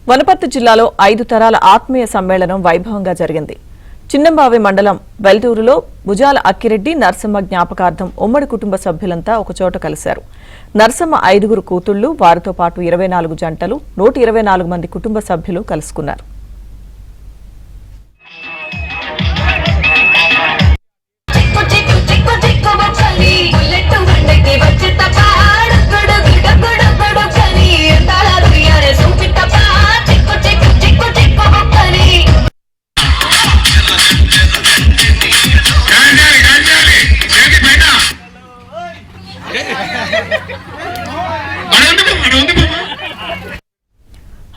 వనపర్తి జిల్లాలో 5 తరాల ఆత్మీయ సమ్మేళనం వైభవంగా జరిగింది. చిన్నంబావి మండలం వెల్టూరులో భుజాల అక్కిరెడ్డి నర్సమ్మ జ్ఞాపకార్థం ఉమ్మడి కుటుంబ సభ్యులంతా ఒకచోట కలిశారు. నర్సమ్మ 5గురు కూతుళ్లు, వారితో పాటు 24 జంటలు, 124 మంది కుటుంబ సభ్యులు కలుసుకున్నారు.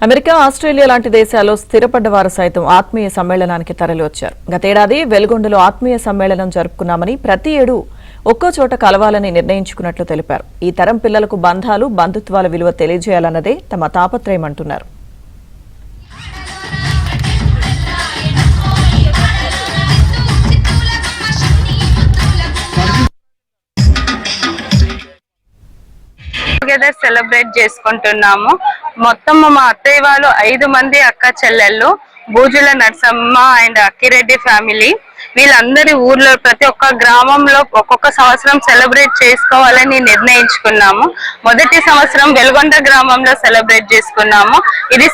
అమెరికా, ఆస్ట్రేలియా లాంటి దేశాల్లో స్థిరపడ్డ వారు సైతం ఆత్మీయ సమ్మేళనానికి తరలివచ్చారు. గతేడాది వెలుగొండలో ఆత్మీయ సమ్మేళనం జరుపుకున్నామని, ప్రతి ఏడు ఒక్కో చోట కలవాలని నిర్ణయించుకున్నట్లు తెలిపారు. ఈ తరం పిల్లలకు బంధాలు, బంధుత్వాల విలువ తెలియజేయాలన్నదే తమ తాపత్రయం అంటున్నారు. సెలబ్రేట్ చేసుకుంటున్నాము. మొత్తం మా అత్తయ్య వాళ్ళు 5 మంది అక్క చెల్లెళ్ళు, బూజుల నర్సమ్మ అండ్ అక్కిరెడ్డి ఫ్యామిలీ. వీళ్ళందరి ఊర్లో ప్రతి ఒక్క గ్రామంలో ఒక్కొక్క సంవత్సరం సెలబ్రేట్ చేసుకోవాలని నిర్ణయించుకున్నాము. మొదటి సంవత్సరం వెలుగొండ గ్రామంలో సెలబ్రేట్ చేసుకున్నాము. ఇది